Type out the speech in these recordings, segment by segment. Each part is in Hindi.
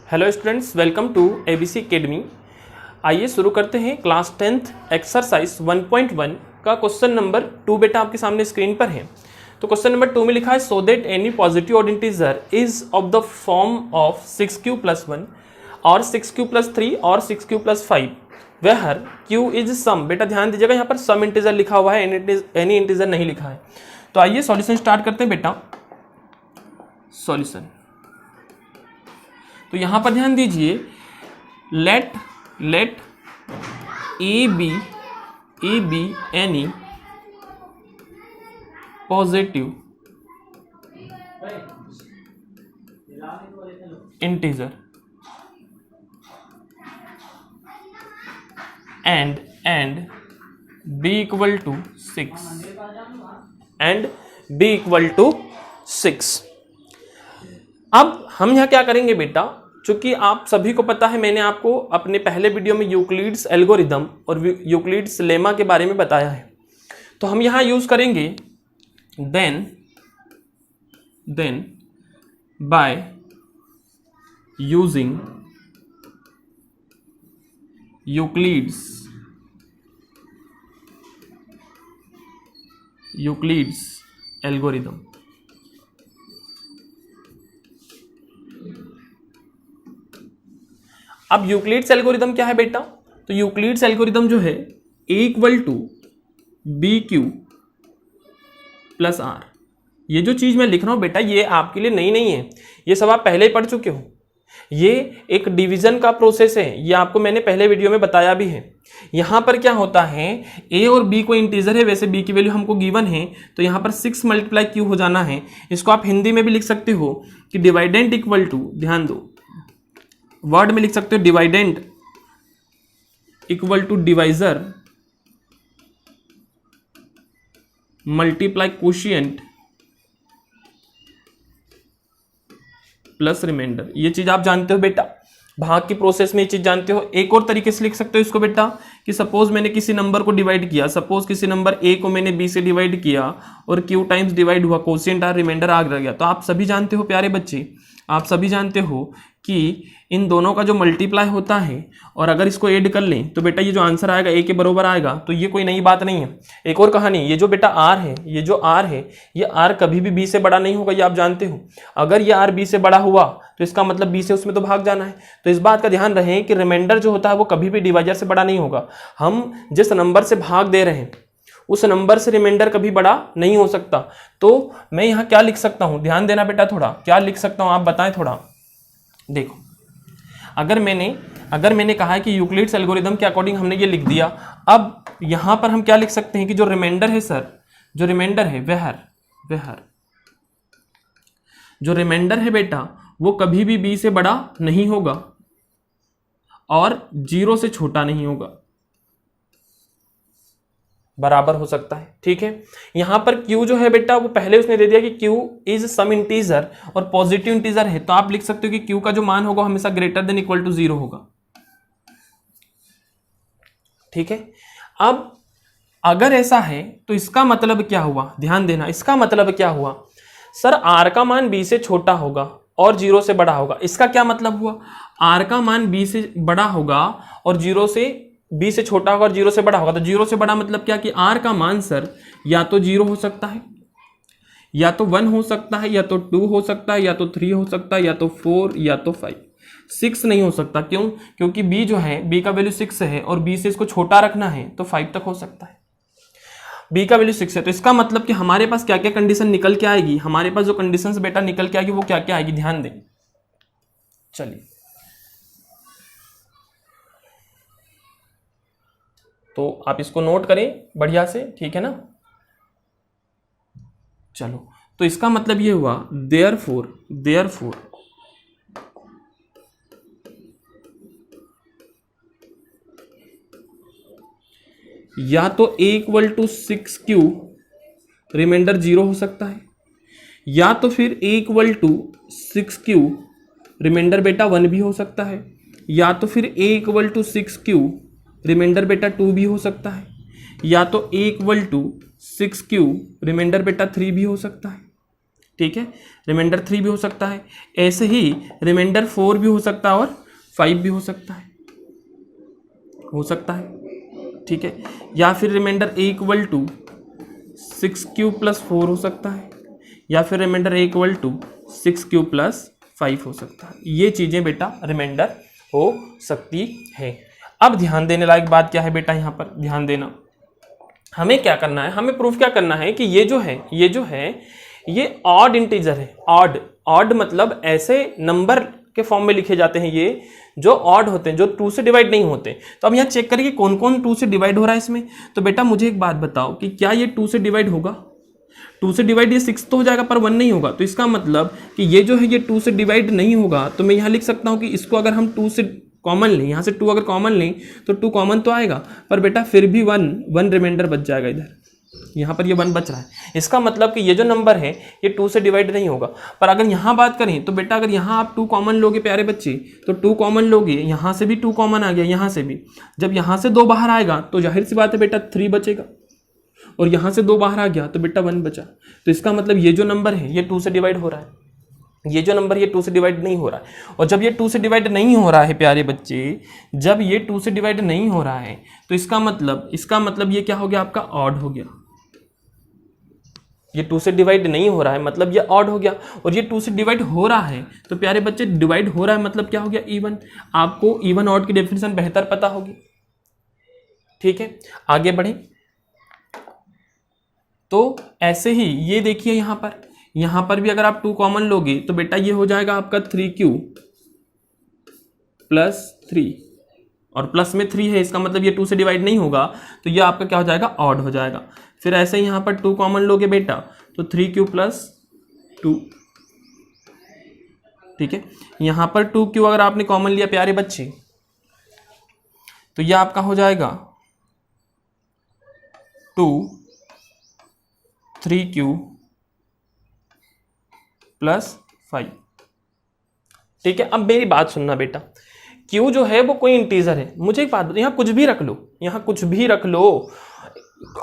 Hello students, welcome to ABC academy. आइए शुरू करते हैं क्लास 10th एक्सरसाइज 1.1 का क्वेश्चन नंबर 2। बेटा आपके सामने स्क्रीन पर है। तो क्वेश्चन नंबर 2 में लिखा है so that any positive odd integer is of the form of 6q+1 और 6q+3 और 6q+5 where q is some. बेटा ध्यान दीजिएगा, यहाँ पर सम इंटीजर लिखा हुआ है, एनी इंटीजर नहीं लिखा है। तो आइए सॉल्यूशन स्टार्ट करते हैं बेटा। सॉल्यूशन, तो यहां पर ध्यान दीजिए, let a be any positive integer and b equal to 6 अब हम यहाँ क्या करेंगे बेटा, चूंकि आप सभी को पता है, मैंने आपको अपने पहले वीडियो में यूक्लिड्स एल्गोरिदम और यूक्लिड्स लेमा के बारे में बताया है। तो हम यहाँ यूज करेंगे then by using Euclid's algorithm. अब यूक्लिड्स एल्गोरिदम क्या है बेटा? तो यूक्लिड्स एल्गोरिदम जो है a equal to b q plus r. ये जो चीज मैं लिख रहा हूं बेटा, ये आपके लिए नई नहीं है, ये सब आप पहले ही पढ़ चुके हो। ये एक डिवीजन का प्रोसेस है, ये आपको मैंने पहले वीडियो में बताया भी है। यहां पर क्या होता है, a और b को इंटीजर है, वैसे b की वैल्यू हमको गिवन है, तो यहां पर 6 × q हो जाना है। इसको आप हिंदी में भी लिख सकते हो कि डिवाइडेंट इक्वल टू, ध्यान दो, वर्ड में लिख सकते हो dividend equal to divisor multiply quotient plus remainder. ये चीज आप जानते हो बेटा, भाग की प्रोसेस में ये चीज जानते हो। एक और तरीके से लिख सकते हो इसको बेटा कि सपोज मैंने किसी नंबर को डिवाइड किया, सपोज किसी नंबर a को मैंने b से डिवाइड किया और q टाइम्स डिवाइड हुआ, कोशिएंट और रिमाइंडर आ गया। तो आप सभी जानते हो प्यारे बच्चे, आप सभी जानते हो कि इन दोनों का जो मल्टीप्लाई होता है और अगर इसको ऐड कर लें तो बेटा ये जो आंसर आएगा a के बराबर आएगा। तो ये कोई नई बात नहीं है। एक और कहानी, ये जो बेटा r है, ये जो r है, ये r कभी भी b से बड़ा नहीं होगा, ये आप जानते हो। अगर ये r b से बड़ा हुआ तो इसका मतलब b से उसमें तो भाग जाना है। तो इस बात का ध्यान रहे कि रिमाइंडर जो होता है वो कभी भी डिवाइजर से बड़ा नहीं होगा। हम जिस नंबर से भाग दे रहे हैं उस नंबर से रिमाइंडर कभी बड़ा नहीं हो सकता। तो मैं यहाँ क्या लिख सकता हूँ, ध्यान देना बेटा, थोड़ा क्या लिख सकता हूँ आप बताएं थोड़ा। देखो, अगर मैंने कहा है कि यूक्लिड्स एल्गोरिदम के अकॉर्डिंग हमने ये लिख दिया, अब यहां पर हम क्या लिख सकते हैं कि जो रिमाइंडर है सर, जो रिमाइंडर है जो रिमाइंडर है बेटा वो कभी भी b से बड़ा नहीं होगा और 0 से छोटा नहीं होगा, बराबर हो सकता है। ठीक है, यहां पर q जो है बेटा वो पहले उसने दे दिया कि q इज सम इंटीजर और पॉजिटिव इंटीजर है, तो आप लिख सकते हो कि q का जो मान होगा हमेशा ग्रेटर देन इक्वल टू 0 होगा। ठीक है, अब अगर ऐसा है तो इसका मतलब क्या हुआ, ध्यान देना, इसका मतलब क्या हुआ सर, r का मान b से छोटा होगा और 0 से बड़ा होगा। इसका क्या मतलब हुआ, r का मान b से बड़ा होगा और b से छोटा होगा और 0 से बड़ा होगा। तो 0 से बड़ा मतलब क्या कि r का मान सर या तो 0 हो सकता है, या तो 1 हो सकता है, या तो 2 हो सकता है, या तो 3 हो सकता है, या तो 4, या तो 5। 6 नहीं हो सकता। क्यों? क्योंकि b जो है, b का वैल्यू 6 है और b से इसको छोटा रखना है तो 5 तक हो सकता है। b का वैल्यू 6 है, तो इसका मतलब कि हमारे पास क्या क्या कंडीशन निकल के आएगी, हमारे पास जो कंडीशंस बेटा निकल के आएगी वो क्या क्या आएगी, ध्यान दें। चलिए, तो आप इसको नोट करें बढ़िया से, ठीक है ना। चलो, तो इसका मतलब ये हुआ देयरफॉर या तो a equal to 6q reminder 0 हो सकता है, या तो फिर a equal to 6q reminder बेटा 1 भी हो सकता है, या तो फिर a equal to 6q reminder बेटा 2 भी हो सकता है, या तो a equal to 6q reminder बेटा 3 भी हो सकता है। ठीक है, रिमाइंडर 3 भी हो सकता है, ऐसे ही रिमाइंडर 4 भी हो सकता है और 5 भी हो सकता है, ठीक है, या फिर remainder a equal to 6q plus 4 हो सकता है, या फिर remainder a equal to 6q plus 5 हो सकता है। ये चीज़ें बेटा रिमाइंडर हो सकती है। अब ध्यान देने लायक बात क्या है बेटा, यहाँ पर ध्यान देना, हमें क्या करना है, हमें प्रूफ क्या करना है कि ये जो है ये ऑड इंटीजर है। ऑड मतलब ऐसे नंबर के फॉर्म में लिखे जाते हैं ये जो ऑड होते हैं, जो 2 से डिवाइड नहीं होते। तो अब यहाँ चेक करिए कौन कौन 2 से डिवाइड हो रहा है इसमें। तो बेटा मुझे एक बात बताओ कि क्या ये 2 से डिवाइड होगा? 2 से डिवाइड ये 6 तो हो जाएगा पर 1 नहीं होगा। तो इसका मतलब कि ये जो है ये 2 से डिवाइड नहीं होगा। तो मैं यहाँ लिख सकता हूँ कि इसको अगर हम 2 से कॉमन लें, यहाँ से 2 अगर कॉमन लें तो 2 कॉमन तो आएगा, पर बेटा फिर भी 1 रिमाइंडर बच जाएगा इधर, यहाँ पर ये 1 बच रहा है। इसका मतलब कि ये जो नंबर है ये 2 से डिवाइड नहीं होगा। पर अगर यहाँ बात करें तो बेटा अगर यहाँ आप 2 कॉमन लोगे प्यारे बच्चे, तो 2 कॉमन लोगे, यहाँ से भी 2 कॉमन आ गया, यहाँ से भी, जब यहाँ से 2 बाहर आएगा तो जाहिर सी बात है बेटा 3 बचेगा, और यहाँ से 2 बाहर आ गया तो बेटा 1 बचा। तो इसका मतलब ये जो नंबर है ये 2 से डिवाइड हो रहा है, ये जो नंबर ये 2 से डिवाइड नहीं हो रहा है। और जब ये 2 से डिवाइड नहीं हो रहा है प्यारे बच्चे, जब ये 2 से डिवाइड नहीं हो रहा है तो इसका मतलब ये क्या हो गया, आपका ऑड हो गया। ये 2 से डिवाइड नहीं हो रहा है मतलब ये ऑड हो गया, और ये 2 से डिवाइड हो रहा है तो प्यारे बच्चे डिवाइड हो रहा है मतलब क्या हो गया, इवन। आपको इवन ऑड की डेफिनेशन बेहतर पता होगी, ठीक है। आगे बढ़े तो ऐसे ही ये देखिए यहाँ पर भी अगर आप 2 कॉमन लोगे तो बेटा ये हो जाएगा आपका 3q प्लस 3, और प्लस में 3 है, इसका मतलब ये 2 से डिवाइड नहीं होगा, तो ये आपका क्या हो जाएगा, ऑड हो जाएगा। फिर ऐसे ही यहाँ पर 2 कॉमन लोगे बेटा तो 3q प्लस 2, ठीक है। यहाँ पर 2q अगर आपने कॉमन लिया प्यारे बच्चे तो ये आपका हो जाएगा 3q प्लस 5, ठीक है। अब मेरी बात सुनना बेटा, q जो है वो कोई इंटीजर है। मुझे एक बात बताओ, यहाँ कुछ भी रख लो, यहाँ कुछ भी रख लो,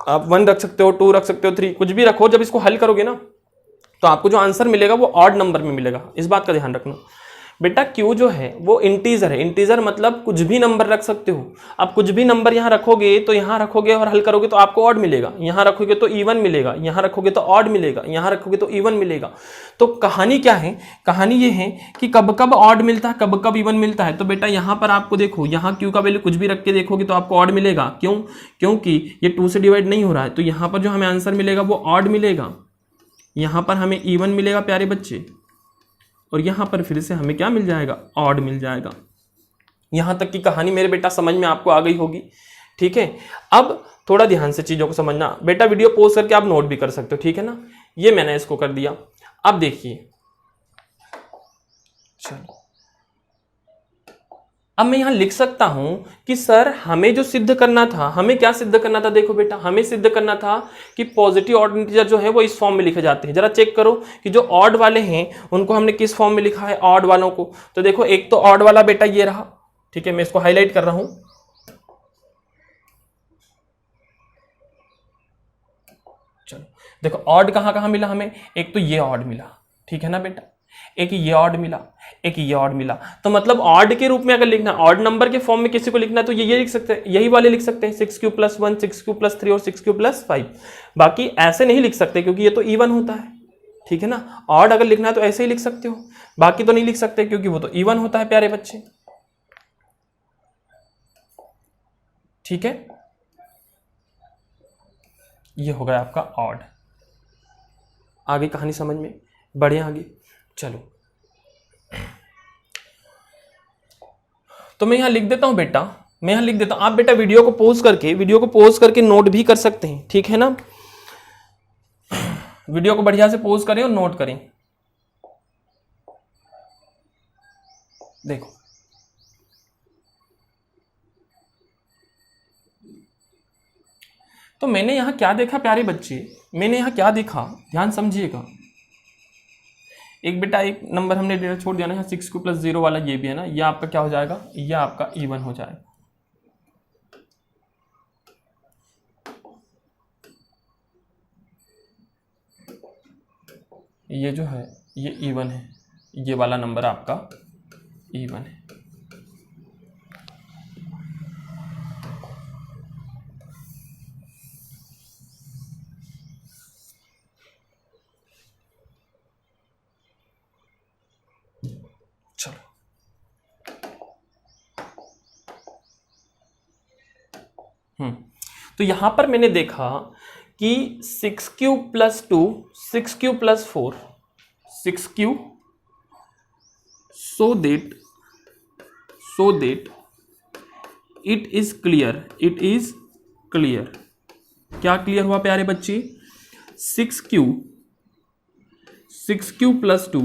आप 1 रख सकते हो, 2 रख सकते हो, 3, कुछ भी रखो। जब इसको हल करोगे ना तो आपको जो आंसर मिलेगा वो ऑड नंबर में मिलेगा, इस बात का ध्यान रखना बेटा। q जो है वो इंटीजर है, इंटीजर मतलब कुछ भी नंबर रख सकते हो। आप कुछ भी नंबर यहाँ रखोगे तो यहाँ रखोगे और हल करोगे तो आपको ऑड मिलेगा, यहाँ रखोगे तो इवन मिलेगा, यहाँ रखोगे तो ऑड मिलेगा, यहाँ रखोगे तो इवन मिलेगा। तो कहानी क्या है, कहानी ये है कि कब कब ऑड मिलता है, कब कब इवन मिलता है। तो बेटा यहाँ पर आपको देखो, यहाँ q का वैल्यू कुछ भी रख के देखोगे तो आपको ऑड मिलेगा। क्यों? क्योंकि ये 2 से डिवाइड नहीं हो रहा है, तो यहाँ पर जो हमें आंसर मिलेगा वो ऑड मिलेगा, यहाँ पर हमें इवन मिलेगा प्यारे बच्चे, और यहाँ पर फिर से हमें क्या मिल जाएगा, ऑड मिल जाएगा। यहाँ तक की कहानी मेरे बेटा समझ में आपको आ गई होगी, ठीक है। अब थोड़ा ध्यान से चीज़ों को समझना बेटा, वीडियो पॉज करके आप नोट भी कर सकते हो, ठीक है ना। ये मैंने इसको कर दिया। अब देखिए, चलो अब मैं यहाँ लिख सकता हूं कि सर हमें जो सिद्ध करना था, हमें क्या सिद्ध करना था। देखो बेटा, हमें सिद्ध करना था कि पॉजिटिव ऑड इंटीजर जो है वो इस फॉर्म में लिखे जाते हैं। जरा चेक करो कि जो ऑड वाले हैं उनको हमने किस फॉर्म में लिखा है, ऑड वालों को। तो देखो एक तो ऑड वाला बेटा ये रहा, ठीक है, मैं इसको हाईलाइट कर रहा हूं। चलो देखो ऑड कहां कहां मिला हमें, एक तो ये ऑड मिला, ठीक है ना बेटा, एक ये ऑड मिला, एक ये ऑड मिला। तो मतलब ऑड के रूप में अगर लिखना, ऑड नंबर के फॉर्म में किसी को लिखना है तो ये लिख सकते हैं, यही वाले लिख सकते हैं, 6q प्लस 1, 6q प्लस 3 और 6q प्लस 5। बाकी ऐसे नहीं लिख सकते क्योंकि ये तो इवन होता है, ठीक है ना। ऑड अगर लिखना है तो ऐसे ही लिख सकते हो, बाकी तो नहीं लिख सकते क्योंकि वो तो इवन होता है प्यारे बच्चे, ठीक है। ये हो गया आपका ऑड। आगे कहानी समझ में, बढ़े आगे चलो। तो मैं यहां लिख देता हूं बेटा, मैं यहां लिख देता हूं। आप बेटा वीडियो को पॉज करके नोट भी कर सकते हैं, ठीक है ना। वीडियो को बढ़िया से पॉज करें और नोट करें। देखो तो मैंने यहां क्या देखा प्यारे बच्चे, मैंने यहां क्या देखा, ध्यान समझिएगा। एक बेटा एक नंबर हमने डेटा छोड़ दिया ना, यहाँ 6q प्लस 0 वाला ये भी है ना, ये आपका क्या हो जाएगा, ये आपका इवन हो जाएगा। ये जो है ये इवन है, ये वाला नंबर आपका इवन है। चलो तो यहां पर मैंने देखा कि 6 cube plus 2, 6 cube plus 4, 6 cube, so that it is clear, it is clear। क्या क्लियर हुआ प्यारे बच्चे? 6 cube plus 2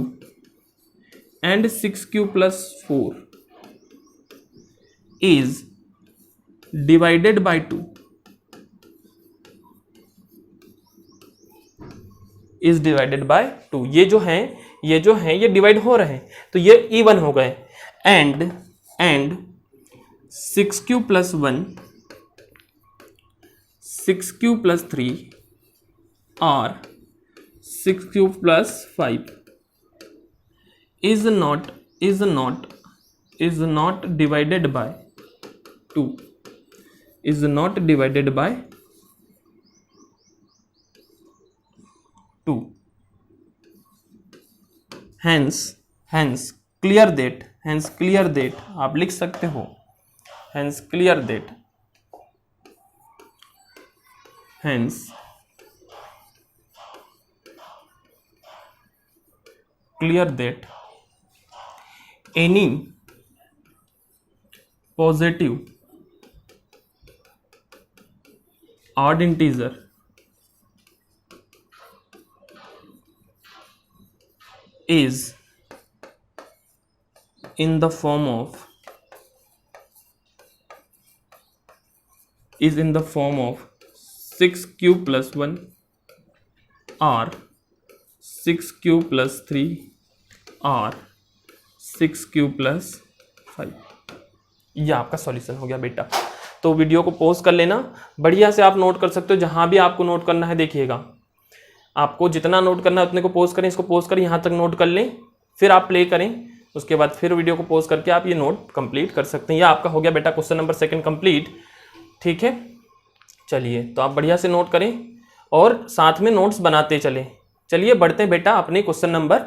and 6 cube plus 4 is divided by 2, is divided by 2। ये जो है ये डिवाइड हो रहे हैं तो ये इवन हो गए। And 6 cube plus 1, 6 cube plus 3 और 6 cube plus 5 is not divided by 2, is not divided by 2। hence clear that आप लिख सकते हो, hence clear that any positive odd integer is in the form of 6 cube plus 1 or 6 cube plus 3 और 6 क्यूब प्लस 5। ये आपका सॉल्यूशन हो गया बेटा। तो वीडियो को पॉज कर लेना, बढ़िया से आप नोट कर सकते हो, जहां भी आपको नोट करना है देखिएगा, आपको जितना नोट करना है उतने को पॉज करें, इसको पॉज करें, यहाँ तक नोट कर लें, फिर आप प्ले करें, उसके बाद फिर वीडियो को पॉज करके आप ये नोट कंप्लीट कर सकते हैं। ये आपका हो गया बेटा क्वेश्चन नंबर 2 कंप्लीट। ठीक है, चलिए तो आप बढ़िया से नोट करें और साथ में नोट्स बनाते चलें। चलिए बढ़ते हैं बेटा अपने क्वेश्चन नंबर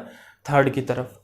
3 की तरफ।